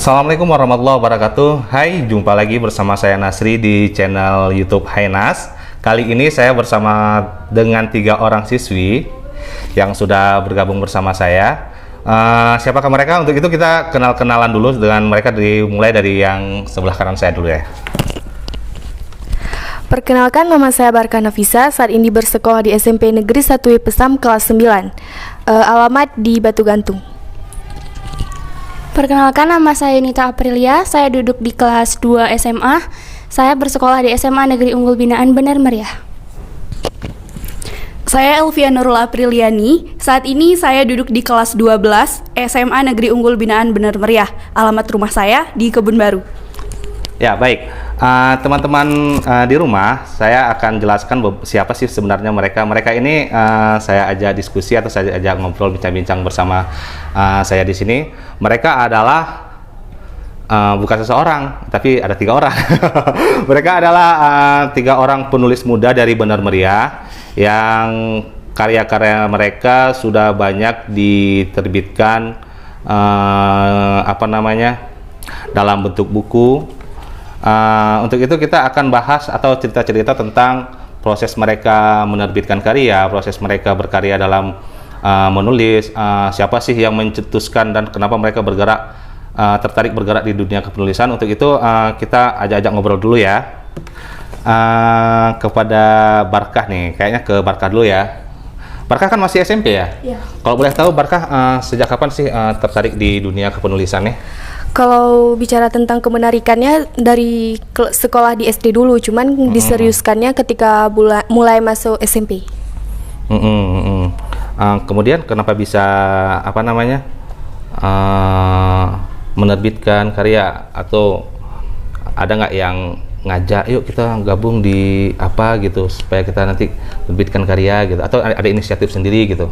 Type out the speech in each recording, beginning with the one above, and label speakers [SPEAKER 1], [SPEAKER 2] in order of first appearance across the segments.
[SPEAKER 1] Assalamualaikum warahmatullahi wabarakatuh. Hai, jumpa lagi bersama saya Nasri di channel YouTube Hai Nas. Kali ini saya bersama dengan 3 orang siswi yang sudah bergabung bersama saya. Siapakah mereka? Untuk itu kita kenal-kenalan dulu dengan mereka, mulai dari yang sebelah kanan saya dulu ya.
[SPEAKER 2] Perkenalkan, nama saya Barkah Nafisa, saat ini bersekolah di SMP Negeri 1 Pesam kelas 9. Alamat di Batu Gantung.
[SPEAKER 3] Perkenalkan, nama saya Yunita Aprilia, saya duduk di kelas 2 SMA. Saya bersekolah di SMA Negeri Unggul Binaan Benar Meriah.
[SPEAKER 4] Saya Elvia Nurul Apriliani, saat ini saya duduk di kelas 12 SMA Negeri Unggul Binaan Benar Meriah. Alamat rumah saya di Kebun Baru.
[SPEAKER 1] Ya, baik. Teman-teman di rumah, saya akan jelaskan siapa sih sebenarnya mereka. Mereka ini saya ajak diskusi atau saya ajak ngobrol, bincang-bincang bersama saya di sini. Mereka adalah bukan seseorang, tapi ada 3 orang. Mereka adalah 3 orang penulis muda dari Benar Meriah yang karya-karya mereka sudah banyak diterbitkan dalam bentuk buku. Untuk itu kita akan bahas atau cerita-cerita tentang proses mereka menerbitkan karya, proses mereka berkarya dalam menulis, siapa sih yang mencetuskan dan kenapa mereka tertarik bergerak di dunia kepenulisan. Untuk itu kita ajak-ajak ngobrol dulu ya. Kepada Barkah nih, kayaknya ke Barkah dulu ya. Barkah kan masih SMP ya?
[SPEAKER 2] Iya.
[SPEAKER 1] Kalau boleh tahu, Barkah sejak kapan sih tertarik di dunia kepenulisannya?
[SPEAKER 2] Kalau bicara tentang kemenarikannya, dari sekolah di SD dulu, cuman diseriuskannya ketika mulai masuk SMP.
[SPEAKER 1] Kemudian kenapa bisa menerbitkan karya, atau ada nggak yang ngajak, yuk kita gabung di apa gitu supaya kita nanti menerbitkan karya gitu, atau ada inisiatif sendiri gitu?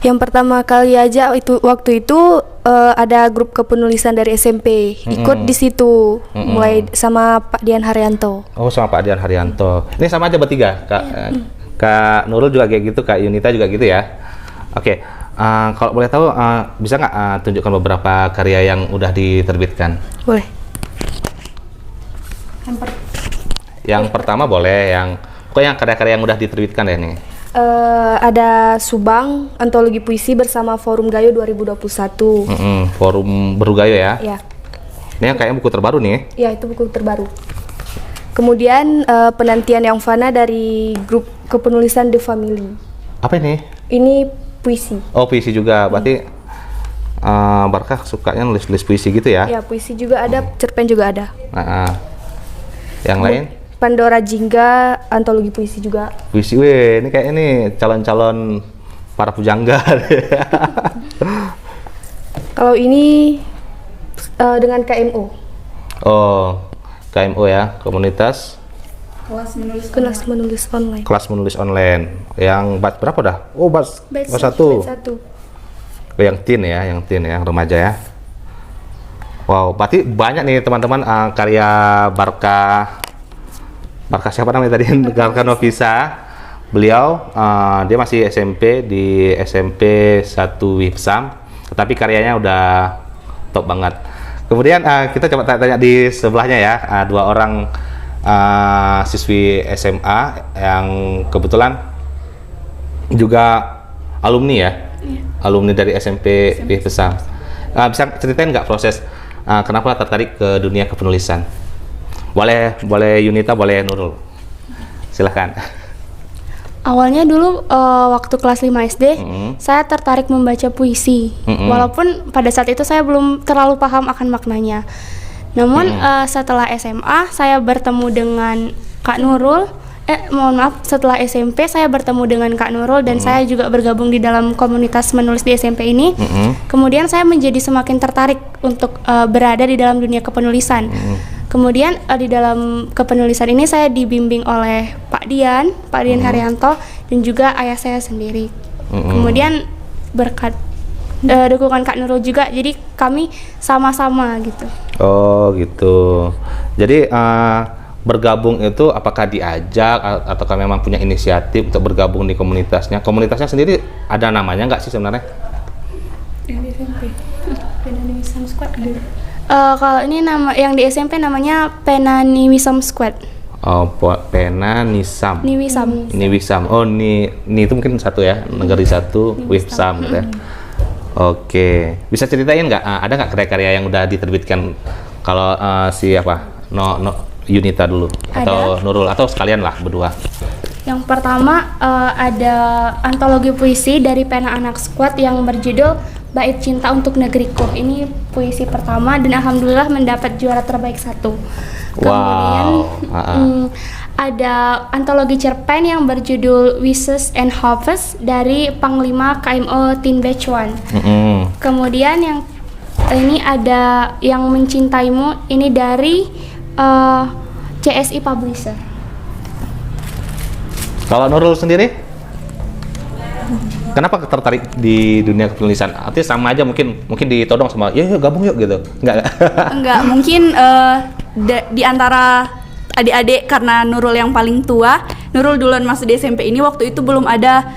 [SPEAKER 2] Yang pertama kali aja waktu itu ada grup kepenulisan dari SMP, ikut di situ, mulai sama Pak Dian Haryanto.
[SPEAKER 1] Oh, sama Pak Dian Haryanto. Ini sama aja bertiga, Kak Nurul juga kayak gitu, Kak Yunita juga gitu ya. Oke, kalau boleh tahu, bisa nggak tunjukkan beberapa karya yang udah diterbitkan?
[SPEAKER 2] Boleh.
[SPEAKER 1] Yang pertama boleh, pokoknya karya-karya yang udah diterbitkan ya nih.
[SPEAKER 2] Ada Subang, antologi puisi bersama Forum Gayo 2021.
[SPEAKER 1] Forum Berugayo ya?
[SPEAKER 2] Ya.
[SPEAKER 1] Ini yang kayaknya buku terbaru nih.
[SPEAKER 2] Ya, itu buku terbaru. Kemudian Penantian yang Fana dari grup kepenulisan The Family.
[SPEAKER 1] Apa ini?
[SPEAKER 2] Ini puisi.
[SPEAKER 1] Oh, puisi juga. Berarti Barkah sukanya nulis-nulis puisi gitu ya?
[SPEAKER 2] Ya, puisi juga ada, cerpen juga ada.
[SPEAKER 1] Yang lain?
[SPEAKER 2] Pandora Jingga, antologi puisi juga.
[SPEAKER 1] Puisi, ini kayak ini calon-calon para pujangga.
[SPEAKER 2] Kalau ini dengan KMO.
[SPEAKER 1] Oh, KMO ya, komunitas
[SPEAKER 2] Kelas menulis online.
[SPEAKER 1] kelas menulis online. Yang batch berapa dah? Oh, batch 1.
[SPEAKER 2] Satu.
[SPEAKER 1] Yang teen ya, yang remaja ya. Wow, berarti banyak nih teman-teman karya Barkah siapa namanya tadi? Barkah Nafisa. Beliau dia masih SMP di SMP 1 Wipsam, tetapi karyanya udah top banget. Kemudian kita coba tanya di sebelahnya ya, 2 orang siswi SMA yang kebetulan juga alumni ya, alumni dari SMP Wipsam. Bisa ceritain nggak proses kenapa tertarik ke dunia kepenulisan? Boleh Yunita, boleh Nurul. Silahkan.
[SPEAKER 3] Awalnya dulu waktu kelas 5 SD, saya tertarik membaca puisi. Walaupun pada saat itu saya belum terlalu paham akan maknanya. Namun setelah SMA saya bertemu dengan Kak Nurul. Setelah SMP saya bertemu dengan Kak Nurul dan saya juga bergabung di dalam komunitas menulis di SMP ini. Kemudian saya menjadi semakin tertarik untuk berada di dalam dunia kepenulisan. Kemudian di dalam kepenulisan ini saya dibimbing oleh Pak Dian Haryanto dan juga ayah saya sendiri. Kemudian berkat dukungan Kak Nurul juga, jadi kami sama-sama gitu.
[SPEAKER 1] Oh gitu. Jadi bergabung itu apakah diajak atau memang punya inisiatif untuk bergabung di komunitasnya? Komunitasnya sendiri ada namanya nggak sih sebenarnya?
[SPEAKER 3] Yang di SMP. Indonesian Squad ada. Kalau ini nama yang di SMP namanya Pena Niwisam Squad.
[SPEAKER 1] Oh, pena Nisam.
[SPEAKER 3] Niwisam.
[SPEAKER 1] Niwisam. Oh, ni itu mungkin satu ya, negeri satu, Wisam gitu ya. Oke, bisa ceritain nggak? Ada nggak karya-karya yang udah diterbitkan? Kalau si apa? Yunita dulu atau Nurul atau sekalian lah berdua.
[SPEAKER 3] Yang pertama ada antologi puisi dari Pena Anak Squad yang berjudul Bait Cinta untuk Negeriku. Ini puisi pertama dan alhamdulillah mendapat juara terbaik 1. Kemudian ada antologi cerpen yang berjudul Wishes and Hopes dari Panglima KMO Teen Batch 1. Kemudian yang ini ada Yang Mencintaimu, ini dari CSI Publisher.
[SPEAKER 1] Kalau Nurul sendiri, kenapa tertarik di dunia kepenulisan? Artinya sama aja, mungkin ditodong sama, yuk gabung yuk gitu.
[SPEAKER 4] Enggak, mungkin di antara adik-adik karena Nurul yang paling tua. Nurul duluan masuk di SMP ini, waktu itu belum ada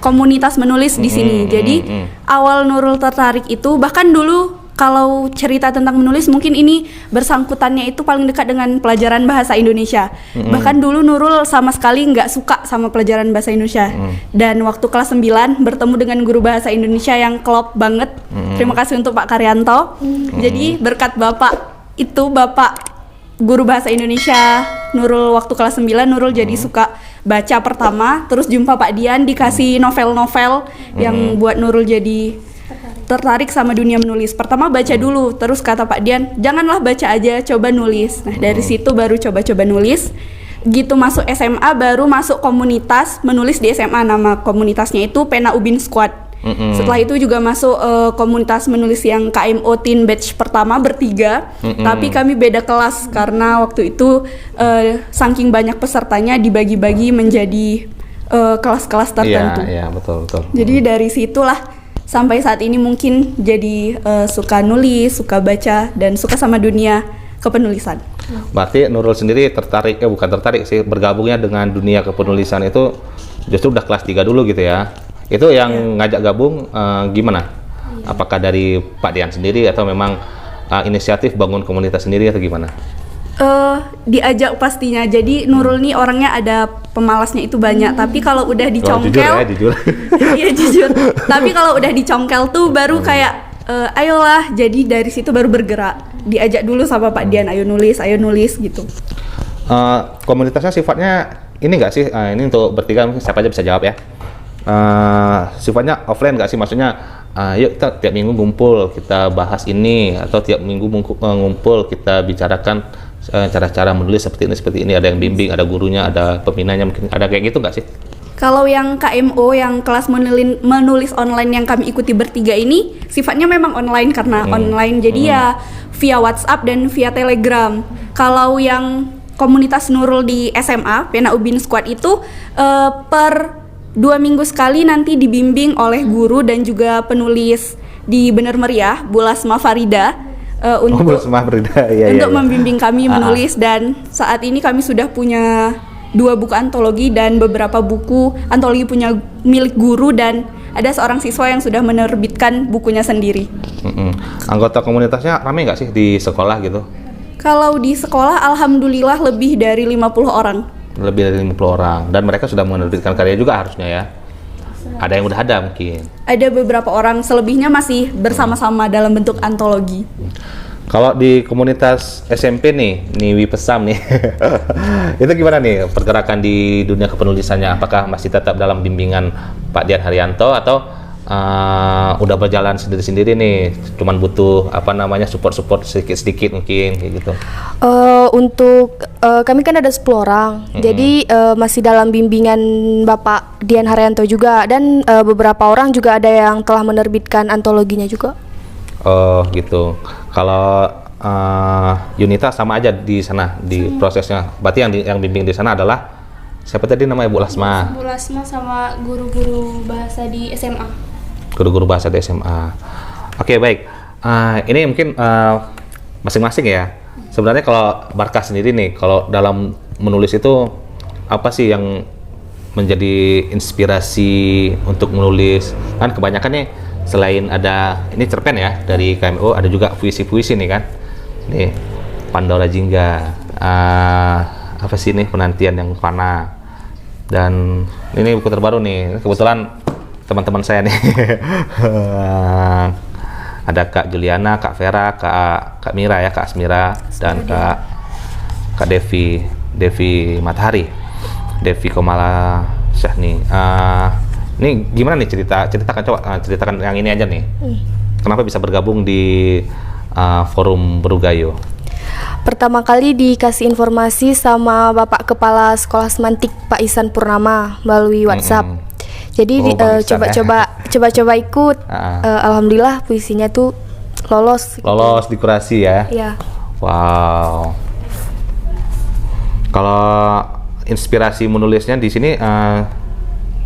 [SPEAKER 4] komunitas menulis di sini. Jadi awal Nurul tertarik itu, bahkan dulu kalau cerita tentang menulis mungkin ini bersangkutannya itu paling dekat dengan pelajaran bahasa Indonesia. Bahkan dulu Nurul sama sekali nggak suka sama pelajaran bahasa Indonesia. Dan waktu kelas 9 bertemu dengan guru bahasa Indonesia yang klop banget. Terima kasih untuk Pak Karyanto. Jadi berkat Bapak guru bahasa Indonesia Nurul waktu kelas 9, Nurul jadi suka baca pertama. Terus jumpa Pak Dian, dikasih novel-novel yang buat Nurul jadi tertarik sama dunia menulis. Pertama baca dulu, terus kata Pak Dian, janganlah baca aja, coba nulis. Nah dari situ baru coba-coba nulis. Gitu masuk SMA baru masuk komunitas menulis di SMA, nama komunitasnya itu Pena Ubin Squad. Setelah itu juga masuk komunitas menulis yang KMO Teen Batch pertama bertiga. Tapi kami beda kelas karena waktu itu saking banyak pesertanya dibagi-bagi menjadi kelas-kelas tertentu.
[SPEAKER 1] Iya, betul.
[SPEAKER 4] Jadi dari situlah sampai saat ini mungkin jadi suka nulis, suka baca, dan suka sama dunia kepenulisan.
[SPEAKER 1] Berarti Nurul sendiri tertarik, bukan tertarik sih, bergabungnya dengan dunia kepenulisan itu justru udah kelas 3 dulu gitu ya. Itu yang ngajak gabung gimana? Apakah dari Pak Dian sendiri atau memang inisiatif bangun komunitas sendiri atau gimana?
[SPEAKER 4] Diajak pastinya. Jadi Nurul nih orangnya ada pemalasnya itu banyak, tapi kalau udah dicongkel,
[SPEAKER 1] jujur.
[SPEAKER 4] Iya jujur. Tapi kalau udah dicongkel tuh baru kayak ayolah. Jadi dari situ baru bergerak. Diajak dulu sama Pak Dian, ayo nulis gitu.
[SPEAKER 1] Komunitasnya sifatnya ini nggak sih? Ini untuk bertiga mungkin siapa aja bisa jawab ya. Sifatnya offline nggak sih? Maksudnya yuk kita tiap minggu ngumpul kita bahas ini, atau tiap minggu ngumpul kita bicarakan cara-cara menulis seperti ini, ada yang bimbing, ada gurunya, ada pembinanya, mungkin ada kayak gitu nggak sih?
[SPEAKER 4] Kalau yang KMO, yang kelas menulis online yang kami ikuti bertiga ini sifatnya memang online karena online, jadi ya via WhatsApp dan via Telegram. Kalau yang komunitas Nurul di SMA Pena Ubin Squad itu per 2 minggu sekali nanti dibimbing oleh guru dan juga penulis di Bener Meriah, Bu Lasma Farida, untuk membimbing kami menulis. Dan saat ini kami sudah punya 2 buku antologi dan beberapa buku antologi punya milik guru, dan ada seorang siswa yang sudah menerbitkan bukunya sendiri.
[SPEAKER 1] Anggota komunitasnya ramai nggak sih di sekolah gitu?
[SPEAKER 4] Kalau di sekolah alhamdulillah lebih dari 50 orang.
[SPEAKER 1] Lebih dari 50 orang, dan mereka sudah menerbitkan karya juga harusnya ya. Ada yang udah ada mungkin.
[SPEAKER 4] Ada beberapa orang, selebihnya masih bersama-sama dalam bentuk antologi.
[SPEAKER 1] Kalau di komunitas SMP nih Wipesam nih, itu gimana nih pergerakan di dunia kepenulisannya? Apakah masih tetap dalam bimbingan Pak Dian Haryanto atau udah berjalan sendiri-sendiri nih? Cuman butuh support sedikit-sedikit mungkin kayak gitu.
[SPEAKER 2] Untuk kami kan ada 10 orang, jadi masih dalam bimbingan Bapak Dian Haryanto juga, dan beberapa orang juga ada yang telah menerbitkan antologinya juga.
[SPEAKER 1] Oh gitu. Kalau Yunita sama aja di sana di prosesnya. Berarti yang bimbing di sana adalah siapa tadi namanya, Bu Lasma?
[SPEAKER 3] Bu Lasma sama guru-guru bahasa di SMA.
[SPEAKER 1] Guru-guru bahasa di SMA. Oke, baik. Ini mungkin masing-masing ya. Sebenarnya kalau Barkah sendiri nih, kalau dalam menulis itu apa sih yang menjadi inspirasi untuk menulis? Kan kebanyakan nih selain ada ini cerpen ya dari KMO, ada juga puisi-puisi nih kan. Nih, Pandora Jingga. Apa sih nih, Penantian yang Fana. Dan ini buku terbaru nih. Kebetulan teman-teman saya nih. Ada Kak Juliana, Kak Vera, Kak Mira ya, Kak Asmira, dan Kak Devi Matahari, Devi Komala Syahni. Ini gimana nih ceritakan, coba ceritakan yang ini aja nih. Kenapa bisa bergabung di forum Berugayo?
[SPEAKER 2] Pertama kali dikasih informasi sama Bapak Kepala Sekolah Semantik Pak Ihsan Purnama melalui WhatsApp. Jadi
[SPEAKER 1] Bang Ihsan
[SPEAKER 2] coba-coba ikut. Alhamdulillah puisinya tuh lolos.
[SPEAKER 1] Lolos di kurasi ya.
[SPEAKER 2] Iya.
[SPEAKER 1] Wow. Kalau inspirasi menulisnya di sini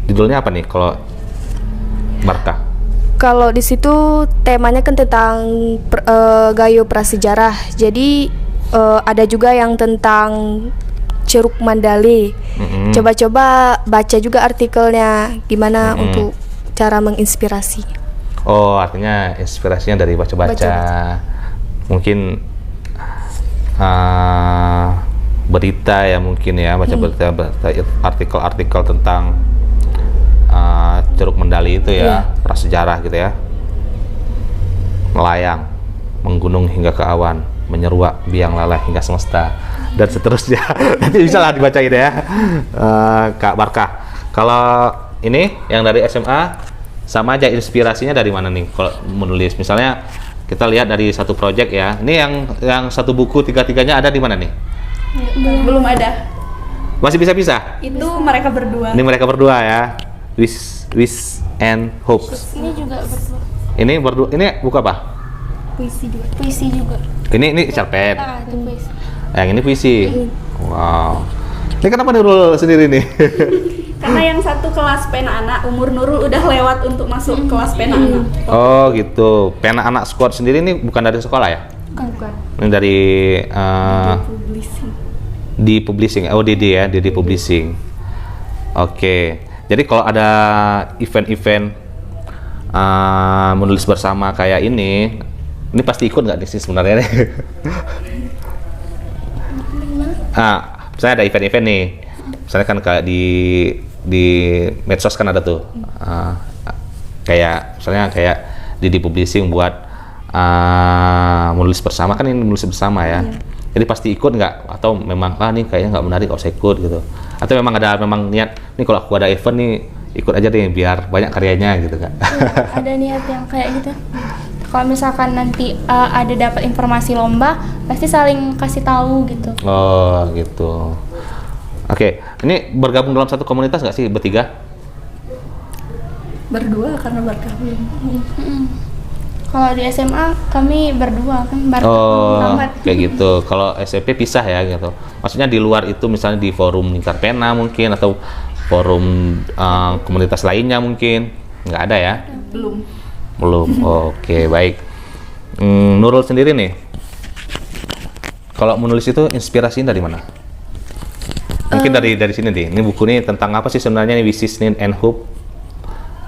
[SPEAKER 1] judulnya apa nih kalau Barkah?
[SPEAKER 2] Kalau di situ temanya kan tentang Gayo prasejarah. Jadi ada juga yang tentang Ceruk Mandalay. Coba-coba baca juga artikelnya gimana untuk cara menginspirasi.
[SPEAKER 1] Oh, artinya inspirasinya dari baca-baca. Mungkin berita ya, mungkin ya, baca berita artikel-artikel tentang Ceruk Mandalay itu ya, prasejarah gitu ya. Melayang, menggunung hingga ke awan, menyeruak biang lala hingga semesta, dan seterusnya. Nanti bisa lah dibacain ya, Kak Barkah. Kalau ini yang dari SMA, sama aja inspirasinya dari mana nih kalau menulis? Misalnya kita lihat dari satu project ya, ini yang satu buku tiga-tiganya ada di mana nih?
[SPEAKER 4] Belum ada.
[SPEAKER 1] Masih bisa-bisa?
[SPEAKER 4] Itu mereka berdua.
[SPEAKER 1] Ini mereka berdua ya, Wish and Hopes.
[SPEAKER 3] Ini juga berdua.
[SPEAKER 1] Ini berdua, ini buku apa?
[SPEAKER 3] Puisi juga.
[SPEAKER 1] Ini cerpen.
[SPEAKER 3] Itu puisi.
[SPEAKER 1] Yang ini puisi. Wow. Ini kenapa Nurul sendiri nih?
[SPEAKER 4] Karena yang satu kelas pena anak, umur Nurul udah lewat untuk masuk kelas pena anak.
[SPEAKER 1] Oh gitu. Pena Anak Squad sendiri ini bukan dari sekolah ya?
[SPEAKER 3] Bukan.
[SPEAKER 1] Ini dari
[SPEAKER 4] Publishing.
[SPEAKER 1] di publishing. Oh, DD ya, DD Publishing. Oke. Jadi kalau ada event-event menulis bersama kayak ini pasti ikut nggak sih sebenarnya nih? Misalnya ada event-event nih, misalnya kan kayak di medsos kan ada tuh, kayak misalnya kayak di publishing buat menulis bersama, kan ini menulis bersama ya. Jadi pasti ikut nggak? Atau memang nih kayaknya nggak menarik, nggak usah ikut gitu? Atau memang ada niat nih kalau aku ada event nih ikut aja deh biar banyak karyanya gitu kan?
[SPEAKER 3] Ada niat yang kayak gitu. Kalau misalkan nanti ada dapat informasi lomba, pasti saling kasih tahu gitu.
[SPEAKER 1] Oh gitu. Oke, ini bergabung dalam satu komunitas nggak sih bertiga?
[SPEAKER 4] Berdua karena Barkah belum.
[SPEAKER 3] Kalau di SMA kami berdua kan bareng.
[SPEAKER 1] Oh, kayak gitu. Kalau SMP pisah ya gitu. Maksudnya di luar itu misalnya di forum Lingkar Pena mungkin, atau forum komunitas lainnya mungkin nggak ada ya? Belum. Oke, baik. Nurul sendiri nih, kalau menulis itu inspirasinya dari mana? Mungkin dari sini nih. Ini buku nih tentang apa sih sebenarnya nih, Wishes and Hope?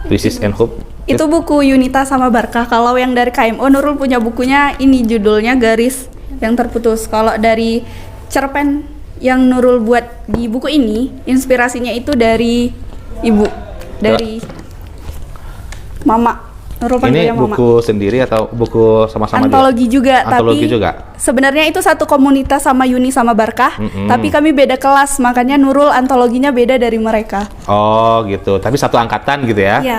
[SPEAKER 1] Wishes and Hope.
[SPEAKER 4] Itu buku Yunita sama Barkah. Kalau yang dari KMO, Nurul punya bukunya ini, judulnya Garis yang Terputus. Kalau dari cerpen yang Nurul buat di buku ini, inspirasinya itu dari ibu, dari mama. Nurul panggilnya
[SPEAKER 1] Ini
[SPEAKER 4] mama.
[SPEAKER 1] buku sendiri atau buku sama-sama
[SPEAKER 4] Antologi juga,
[SPEAKER 1] Antologi
[SPEAKER 4] tapi
[SPEAKER 1] juga?
[SPEAKER 4] Sebenarnya itu satu komunitas sama Yuni sama Barkah, tapi kami beda kelas, makanya Nurul antologinya beda dari mereka.
[SPEAKER 1] Oh gitu, tapi satu angkatan gitu ya?
[SPEAKER 4] Iya.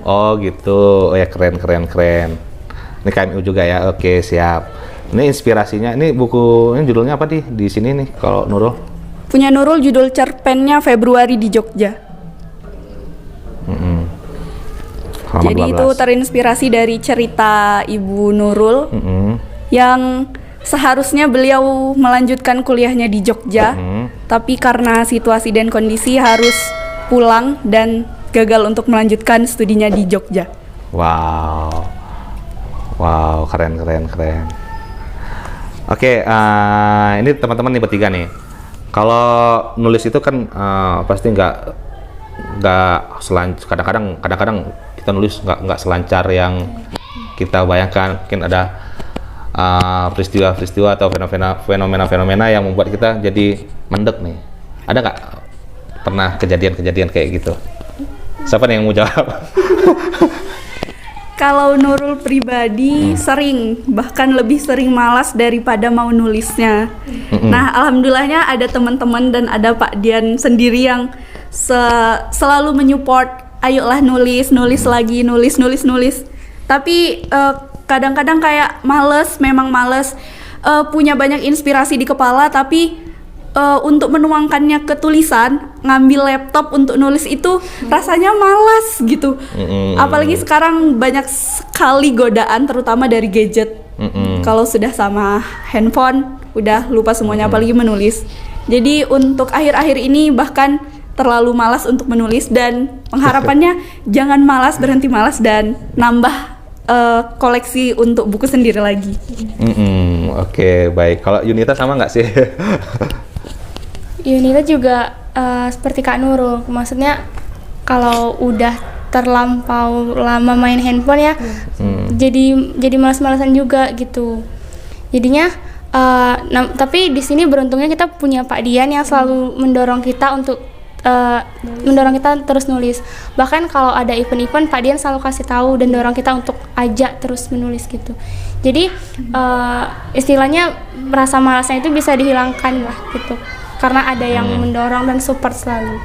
[SPEAKER 1] Oh gitu, oh ya keren. Ini KMU juga ya, oke siap. Ini inspirasinya, ini buku, ini judulnya apa di sini nih kalau Nurul?
[SPEAKER 4] Punya Nurul judul cerpennya Februari di Jogja.
[SPEAKER 1] Halaman
[SPEAKER 4] Jadi
[SPEAKER 1] 12.
[SPEAKER 4] itu terinspirasi dari cerita Ibu Nurul yang seharusnya beliau melanjutkan kuliahnya di Jogja, tapi karena situasi dan kondisi harus pulang dan gagal untuk melanjutkan studinya di Jogja.
[SPEAKER 1] Wow, keren. Oke, ini teman-teman nih bertiga nih. Kalau nulis itu kan pasti nggak kadang-kadang kita nulis nggak selancar yang kita bayangkan. Mungkin ada peristiwa-peristiwa atau fenomena-fenomena yang membuat kita jadi mendek nih. Ada nggak pernah kejadian-kejadian kayak gitu? Siapa nih yang mau jawab?
[SPEAKER 4] Kalau Nurul pribadi sering, bahkan lebih sering malas daripada mau nulisnya. Nah, alhamdulillahnya ada teman-teman dan ada Pak Dian sendiri yang selalu menyupport, ayolah nulis lagi, nulis. Tapi kadang-kadang kayak memang males, punya banyak inspirasi di kepala, tapi untuk menuangkannya ke tulisan, ngambil laptop untuk nulis itu rasanya malas gitu. Apalagi sekarang banyak sekali godaan, terutama dari gadget. Kalau sudah sama handphone, udah lupa semuanya, apalagi menulis. Jadi untuk akhir-akhir ini bahkan terlalu malas untuk menulis, dan pengharapannya jangan malas, berhenti malas, dan nambah koleksi untuk buku sendiri lagi.
[SPEAKER 1] Oke, baik. Kalau Yunita sama nggak sih?
[SPEAKER 3] Yunita juga seperti Kak Nurul, maksudnya kalau udah terlampau lama main handphone ya, jadi malas-malasan juga gitu. Jadinya tapi di sini beruntungnya kita punya Pak Dian yang selalu mendorong kita terus nulis. Bahkan kalau ada event-event, Pak Dian selalu kasih tahu dan dorong kita untuk ajak terus menulis gitu. Jadi istilahnya rasa malasnya itu bisa dihilangkan lah gitu, karena ada yang mendorong dan support selalu.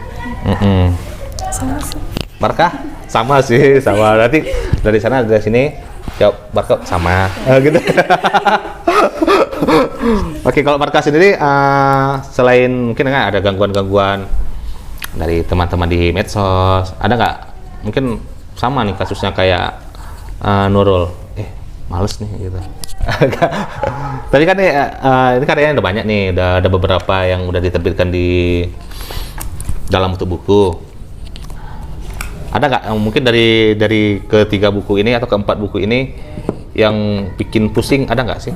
[SPEAKER 2] Sama sih.
[SPEAKER 1] Barkah? Sama sih, sama. Nanti dari sana dari sini jawab Barkah sama gitu. Oke, kalau Barkah sendiri selain mungkin kan ada gangguan-gangguan dari teman-teman di medsos, ada nggak mungkin sama nih kasusnya kayak Nurul, males nih gitu. Tapi kan ini karyanya udah banyak nih, ada beberapa yang udah diterbitkan di dalam bentuk buku. Ada nggak mungkin dari ketiga buku ini atau keempat buku ini yang bikin pusing, ada nggak sih?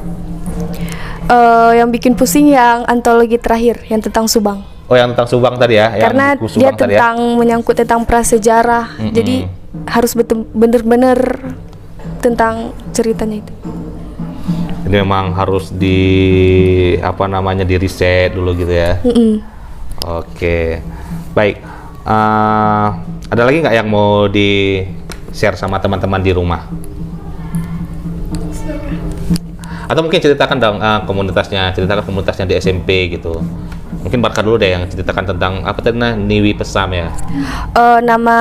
[SPEAKER 2] Yang bikin pusing yang antologi terakhir yang tentang Subang.
[SPEAKER 1] Oh, yang tentang Subang tadi ya?
[SPEAKER 2] Karena
[SPEAKER 1] yang
[SPEAKER 2] dia tentang menyangkut tentang prasejarah, jadi harus bener-bener tentang ceritanya itu.
[SPEAKER 1] Ini memang harus di riset dulu gitu ya. Oke, baik. Ada lagi nggak yang mau di share sama teman-teman di rumah? Atau mungkin ceritakan dong ceritakan komunitasnya di SMP gitu. Mungkin Barkah dulu deh yang ceritakan tentang apa tadi Niwi Pesam ya.
[SPEAKER 2] Nama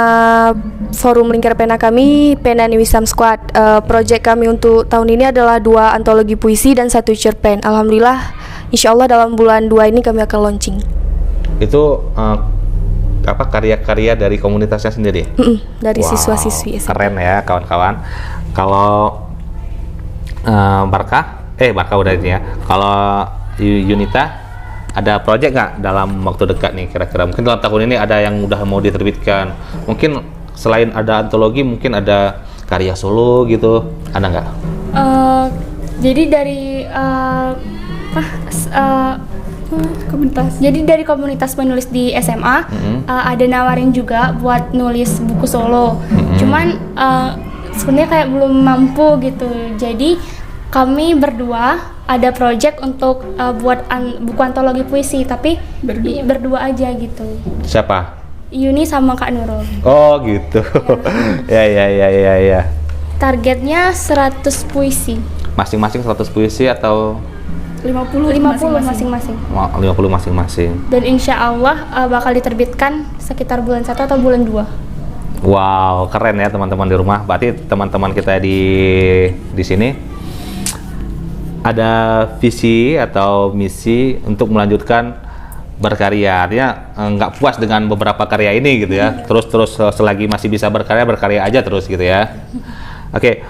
[SPEAKER 2] forum lingkar pena kami Pena Niwi Pesam Squad. Project kami untuk tahun ini adalah 2 antologi puisi dan 1 cerpen. Alhamdulillah, insya Allah dalam bulan 2 ini kami akan launching.
[SPEAKER 1] Itu karya-karya dari komunitasnya sendiri?
[SPEAKER 2] Dari siswa-siswi SMP.
[SPEAKER 1] Keren ya kawan-kawan. Kalau Barkah udah ini ya. Kalau Yunita, ada project nggak dalam waktu dekat nih kira-kira? Mungkin dalam tahun ini ada yang udah mau diterbitkan. Mungkin selain ada antologi, mungkin ada karya solo gitu. Ada nggak?
[SPEAKER 3] Jadi dari komunitas. Jadi dari komunitas penulis di SMA ada nawarin juga buat nulis buku solo. Cuman sebenarnya kayak belum mampu gitu. Jadi kami berdua ada project untuk buat buku antologi puisi, tapi berdua aja gitu.
[SPEAKER 1] Siapa?
[SPEAKER 3] Yuni sama Kak Nurul.
[SPEAKER 1] Oh gitu. Ya.
[SPEAKER 3] Targetnya 100 puisi.
[SPEAKER 1] Masing-masing 100 puisi atau
[SPEAKER 3] 50 masing-masing.
[SPEAKER 1] 50 masing-masing.
[SPEAKER 3] Dan insya Allah bakal diterbitkan sekitar bulan 1 atau bulan 2.
[SPEAKER 1] Wow, keren ya teman-teman di rumah. Berarti teman-teman kita di sini ada visi atau misi untuk melanjutkan berkarya. Artinya nggak puas dengan beberapa karya ini gitu ya. Terus selagi masih bisa berkarya aja terus gitu ya. Oke,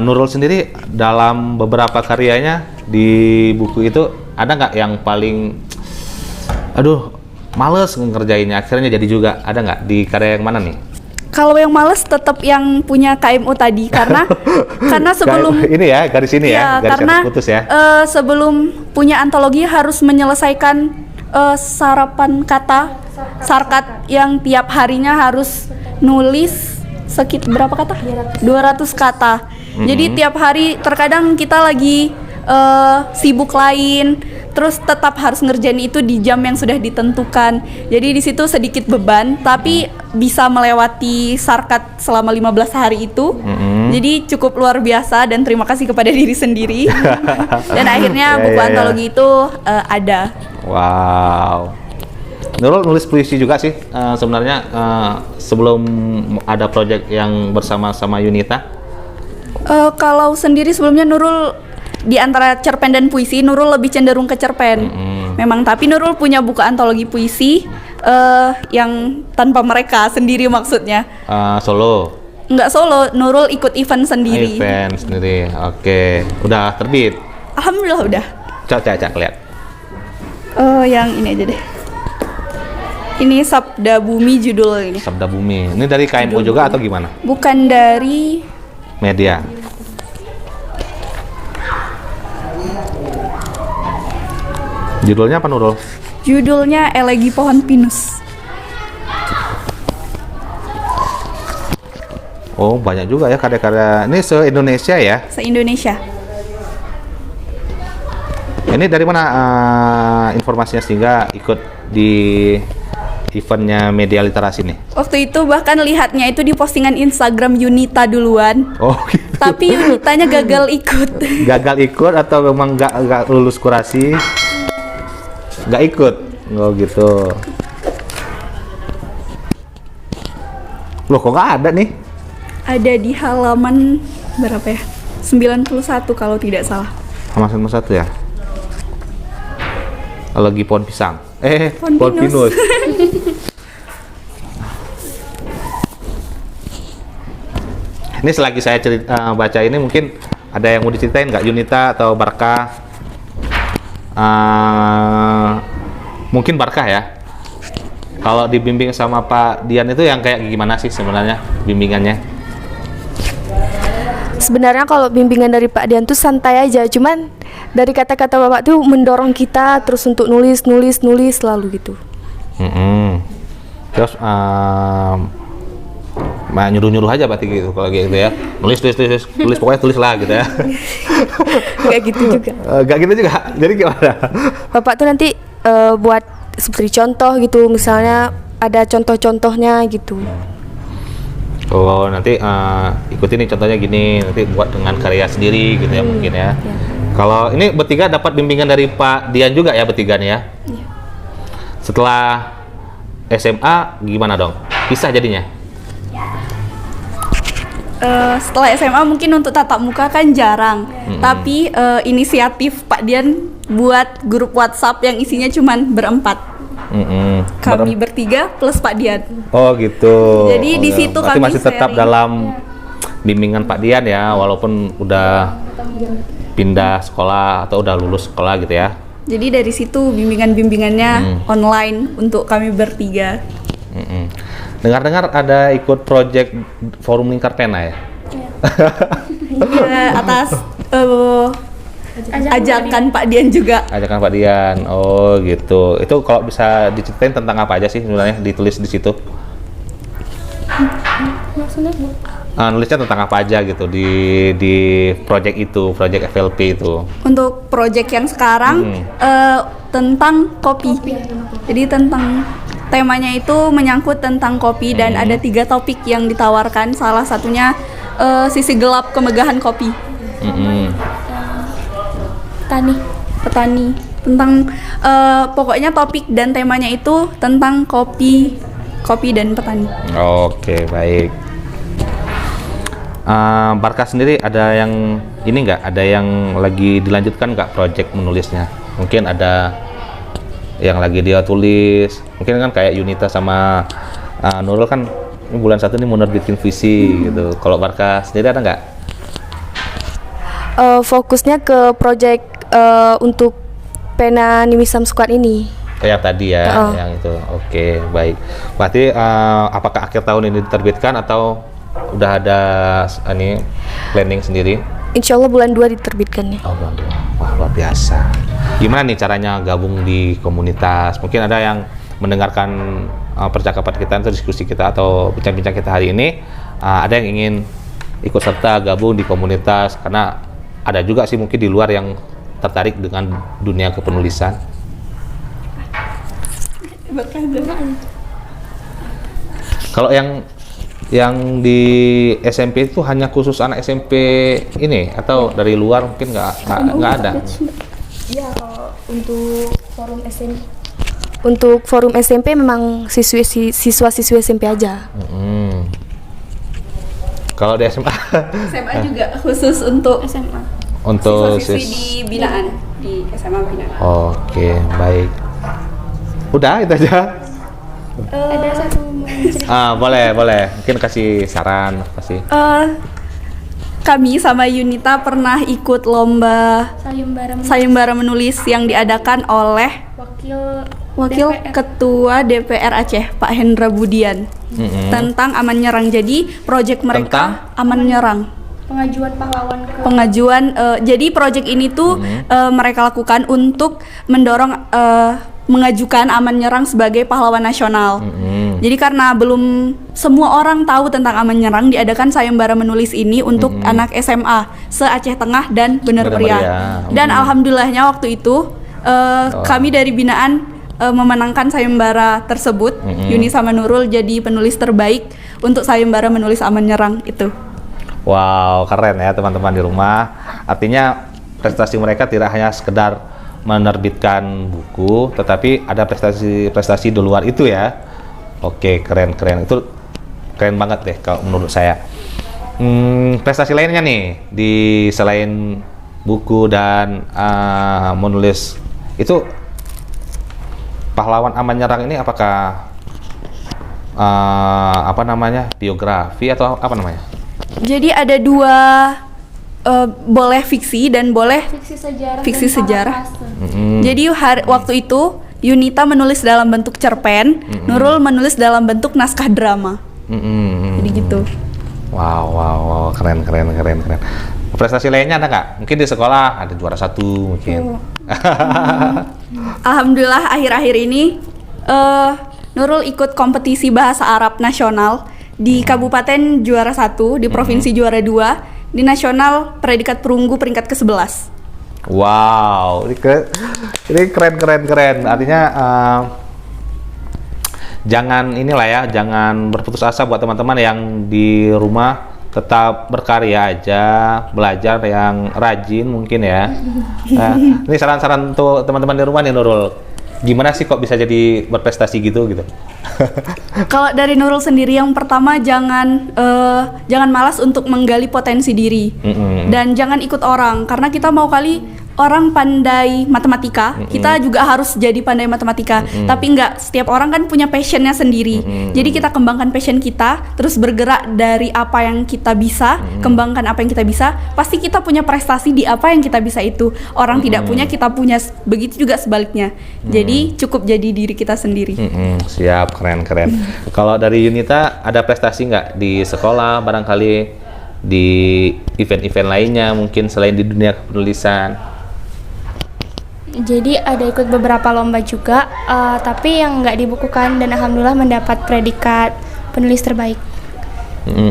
[SPEAKER 1] Nurul sendiri dalam beberapa karyanya di buku itu ada nggak yang paling males ngerjainnya akhirnya jadi juga? Ada nggak di karya yang mana nih?
[SPEAKER 4] Kalau yang males tetap yang punya KMU tadi, karena sebelum
[SPEAKER 1] ini ya garis ini ya garis
[SPEAKER 4] karena
[SPEAKER 1] putus ya.
[SPEAKER 4] Sebelum punya antologi harus menyelesaikan sarapan kata sarkat yang tiap harinya harus nulis berapa kata? 200 kata. Jadi tiap hari terkadang kita lagi sibuk lain, terus tetap harus ngerjain itu di jam yang sudah ditentukan. Jadi di situ sedikit beban, tapi bisa melewati sarkat selama 15 hari itu. Jadi cukup luar biasa dan terima kasih kepada diri sendiri. Dan akhirnya buku antologi itu ada.
[SPEAKER 1] Wow. Nurul nulis puisi juga sih sebenarnya sebelum ada proyek yang bersama-sama Yunita.
[SPEAKER 4] Kalau sendiri sebelumnya Nurul di antara cerpen dan puisi, Nurul lebih cenderung ke cerpen. Memang, tapi Nurul punya buku antologi puisi yang tanpa mereka sendiri maksudnya.
[SPEAKER 1] Solo.
[SPEAKER 4] Enggak solo, Nurul ikut event sendiri.
[SPEAKER 1] Event sendiri. Oke. Udah terbit.
[SPEAKER 4] Alhamdulillah udah.
[SPEAKER 1] Cak lihat.
[SPEAKER 4] Yang ini aja deh. Ini Sabda Bumi judul ini.
[SPEAKER 1] Sabda Bumi. Ini dari KMU juga atau gimana?
[SPEAKER 4] Bukan dari
[SPEAKER 1] Media. Judulnya apa Nurul?
[SPEAKER 4] Judulnya Elegi Pohon Pinus.
[SPEAKER 1] Oh, banyak juga ya karya-karya. Ini se-Indonesia ya?
[SPEAKER 4] Se-Indonesia.
[SPEAKER 1] Ini dari mana informasinya sehingga ikut di eventnya media literasi nih?
[SPEAKER 4] Waktu itu bahkan lihatnya itu di postingan Instagram Yunita duluan.
[SPEAKER 1] Oh gitu.
[SPEAKER 4] Tapi Yunitanya gagal ikut.
[SPEAKER 1] Gagal ikut atau memang nggak lulus kurasi? Nggak ikut? Oh gitu. Loh kok nggak ada nih?
[SPEAKER 4] Ada di halaman berapa ya? 91 kalau tidak salah.
[SPEAKER 1] Halaman 1 ya? Lagi pohon pisang.
[SPEAKER 4] Pohon
[SPEAKER 1] Pohon pinus. Ini selagi saya baca ini mungkin ada yang mau diceritain nggak Yunita atau Barkah? Mungkin Barkah ya. Kalau dibimbing sama Pak Dian itu yang kayak gimana sih sebenarnya bimbingannya?
[SPEAKER 2] Sebenarnya kalau bimbingan dari Pak Dian tuh santai aja, cuman dari kata-kata Bapak tuh mendorong kita terus untuk nulis selalu gitu.
[SPEAKER 1] Terus nyuruh-nyuruh aja berarti gitu kalau gitu ya. Nulis pokoknya tulis lah gitu ya.
[SPEAKER 2] Kayak gitu juga.
[SPEAKER 1] Gak gitu juga. Jadi gimana?
[SPEAKER 2] Bapak tuh nanti buat seperti contoh gitu, misalnya ada contoh-contohnya gitu.
[SPEAKER 1] Oh nanti ikutin nih contohnya gini, nanti buat dengan karya sendiri gitu ya mungkin ya. Kalau ini bertiga dapat bimbingan dari Pak Dian juga ya bertiga nih ya. Setelah SMA gimana dong? Pisah jadinya?
[SPEAKER 4] Setelah SMA mungkin untuk tatap muka kan jarang. Tapi inisiatif Pak Dian buat grup WhatsApp yang isinya cuman berempat. Kami bertiga plus Pak Dian.
[SPEAKER 1] Oh gitu.
[SPEAKER 4] Jadi di situ
[SPEAKER 1] berarti
[SPEAKER 4] kami
[SPEAKER 1] masih tetap
[SPEAKER 4] sharing.
[SPEAKER 1] dalam bimbingan Pak Dian ya, walaupun udah pindah sekolah atau udah lulus sekolah gitu ya.
[SPEAKER 4] Jadi dari situ bimbingan-bimbingannya online untuk kami bertiga.
[SPEAKER 1] Dengar-dengar ada ikut project Forum Lingkar Pena ya?
[SPEAKER 4] Atas ajakan Pak Dian juga.
[SPEAKER 1] Ajakan Pak Dian. Oh gitu. Itu kalau bisa diceritain tentang apa aja sih sebenarnya ditulis di situ?
[SPEAKER 3] Maksudnya Bu?
[SPEAKER 1] Nulisnya tentang apa aja gitu di project itu, project FLP itu.
[SPEAKER 4] Untuk project yang sekarang tentang kopi. Jadi tentang temanya itu menyangkut tentang kopi dan ada 3 topik yang ditawarkan. Salah satunya sisi gelap kemegahan kopi. Petani. Tentang pokoknya topik dan temanya itu tentang kopi dan petani.
[SPEAKER 1] Oke, baik. Barkah sendiri ada yang ini nggak? Ada yang lagi dilanjutkan nggak project menulisnya? Mungkin ada yang lagi dia tulis. Mungkin kan kayak Yunita sama Nurul kan ini bulan 1 nih mau nerbitin visi gitu. Kalau Barkah sendiri ada nggak?
[SPEAKER 2] Fokusnya ke project untuk pena Nimisam Squad ini.
[SPEAKER 1] Yang tadi ya, yang itu. Oke, baik. Berarti apakah akhir tahun ini diterbitkan atau udah ada ini planning sendiri?
[SPEAKER 2] Insya Allah bulan 2 diterbitkannya.
[SPEAKER 1] Oh, wah luar biasa. Gimana nih caranya gabung di komunitas? Mungkin ada yang mendengarkan percakapan kita atau diskusi kita atau bincang-bincang kita hari ini, ada yang ingin ikut serta gabung di komunitas, karena ada juga sih mungkin di luar yang tertarik dengan dunia kepenulisan. Kalau yang di SMP itu hanya khusus anak SMP ini atau dari luar mungkin nggak ada?
[SPEAKER 2] Ya, kalau untuk forum SMP memang siswa-siswi SMP aja.
[SPEAKER 1] Kalau di SMA?
[SPEAKER 4] SMA juga khusus untuk
[SPEAKER 3] SMA.
[SPEAKER 1] Untuk
[SPEAKER 4] siswa-siswi di binaan, di SMA binaan.
[SPEAKER 1] Oke, baik. Udah itu aja.
[SPEAKER 3] Ada satu cerita.
[SPEAKER 1] Boleh. Mungkin kasih saran, kasih.
[SPEAKER 4] Kami sama Yunita pernah ikut lomba sayembara menulis yang diadakan oleh Wakil
[SPEAKER 3] DPR.
[SPEAKER 4] Ketua DPR Aceh, Pak Hendra Budian, tentang Aman Nyerang. Jadi proyek mereka Aman Nyerang.
[SPEAKER 3] Pengajuan pahlawan ke
[SPEAKER 4] Jadi proyek ini tuh mereka lakukan untuk mendorong mengajukan Aman Nyerang sebagai pahlawan nasional. Jadi karena belum semua orang tahu tentang Aman Nyerang, diadakan sayembara menulis ini untuk anak SMA se-Aceh Tengah dan Bener Meriah. Dan alhamdulillahnya waktu itu kami dari binaan memenangkan sayembara tersebut. Yuni sama Nurul jadi penulis terbaik untuk sayembara menulis Aman Nyerang itu.
[SPEAKER 1] Wow, keren ya teman-teman di rumah. Artinya prestasi mereka tidak hanya sekedar menerbitkan buku, tetapi ada prestasi di luar itu ya. Oke, keren. Itu keren banget deh kalau menurut saya. Prestasi lainnya nih di selain buku dan menulis itu, pahlawan Aman Nyerang ini apakah biografi atau apa namanya?
[SPEAKER 4] Jadi ada dua, boleh fiksi dan boleh fiksi sejarah. Jadi waktu itu Yunita menulis dalam bentuk cerpen, Nurul menulis dalam bentuk naskah drama. Jadi gitu.
[SPEAKER 1] Wow, keren. Prestasi lainnya ada nggak? Mungkin di sekolah ada juara 1 mungkin.
[SPEAKER 4] Alhamdulillah akhir-akhir ini Nurul ikut kompetisi bahasa Arab nasional di Kabupaten juara 1, di Provinsi juara 2, di nasional predikat perunggu peringkat ke-11.
[SPEAKER 1] Wow, ini keren. Artinya jangan jangan berputus asa buat teman-teman yang di rumah, tetap berkarya aja, belajar yang rajin mungkin ya. Ini saran-saran untuk teman-teman di rumah nih, Nurul. Gimana sih kok bisa jadi berprestasi gitu?
[SPEAKER 4] Kalau dari Nurul sendiri, yang pertama jangan malas untuk menggali potensi diri. Dan jangan ikut orang, karena kita mau kali orang pandai matematika, kita juga harus jadi pandai matematika. Tapi enggak, setiap orang kan punya passionnya sendiri. Jadi kita kembangkan passion kita, terus bergerak dari apa yang kita bisa, kembangkan apa yang kita bisa. Pasti kita punya prestasi di apa yang kita bisa itu. Orang tidak punya, kita punya. Begitu juga sebaliknya. Jadi cukup jadi diri kita sendiri.
[SPEAKER 1] Siap, keren. Kalau dari Yunita, ada prestasi nggak di sekolah, barangkali di event-event lainnya, mungkin selain di dunia penulisan?
[SPEAKER 3] Jadi ada ikut beberapa lomba juga, tapi yang nggak dibukukan, dan alhamdulillah mendapat predikat penulis terbaik.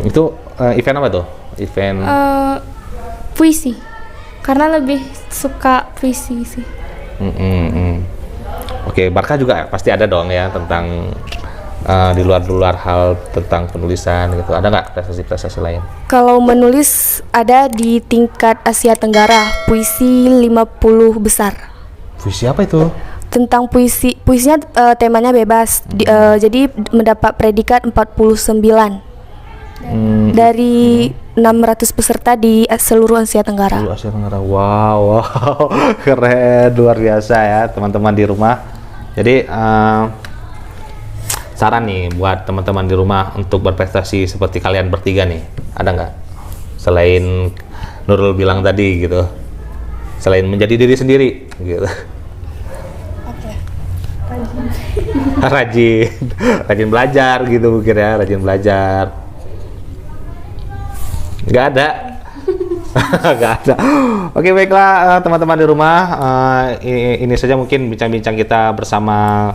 [SPEAKER 1] Itu event apa tuh? Event
[SPEAKER 3] Puisi, karena lebih suka puisi sih.
[SPEAKER 1] Oke, Barka juga pasti ada dong ya tentang di luar hal tentang penulisan gitu. Ada nggak prestasi lain?
[SPEAKER 2] Kalau menulis ada di tingkat Asia Tenggara, puisi 50 besar.
[SPEAKER 1] Puisi apa itu?
[SPEAKER 2] Tentang puisinya temanya bebas. Jadi mendapat predikat 49 dari 600 peserta di seluruh Asia Tenggara.
[SPEAKER 1] Asia Tenggara. Wow, keren, luar biasa ya teman-teman di rumah. Jadi saran nih buat teman-teman di rumah untuk berprestasi seperti kalian bertiga nih, ada nggak? Selain Nurul bilang tadi gitu, selain menjadi diri sendiri gitu. Rajin belajar gitu mungkin ya, rajin belajar. Nggak ada. Nggak ada. Oke, baiklah teman-teman di rumah, ini saja mungkin bincang-bincang kita bersama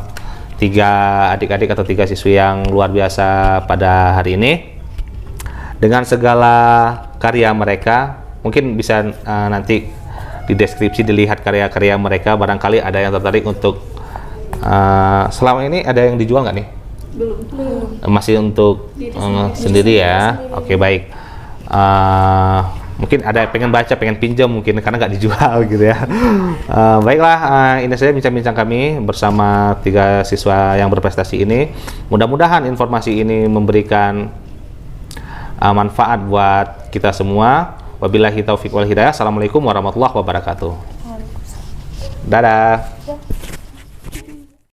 [SPEAKER 1] tiga adik-adik atau tiga siswi yang luar biasa pada hari ini. Dengan segala karya mereka, mungkin bisa nanti di deskripsi dilihat karya-karya mereka, barangkali ada yang tertarik untuk selama ini ada yang dijual nggak nih? Belum. Masih untuk sendiri ya. Oke, baik. Mungkin ada yang pengen baca, pengen pinjam mungkin karena nggak dijual gitu ya. Baiklah, ini saja bincang-bincang kami bersama tiga siswa yang berprestasi ini. Mudah-mudahan informasi ini memberikan manfaat buat kita semua. Wabillahi taufiq wal hidayah. Assalamualaikum warahmatullahi wabarakatuh. Dadah.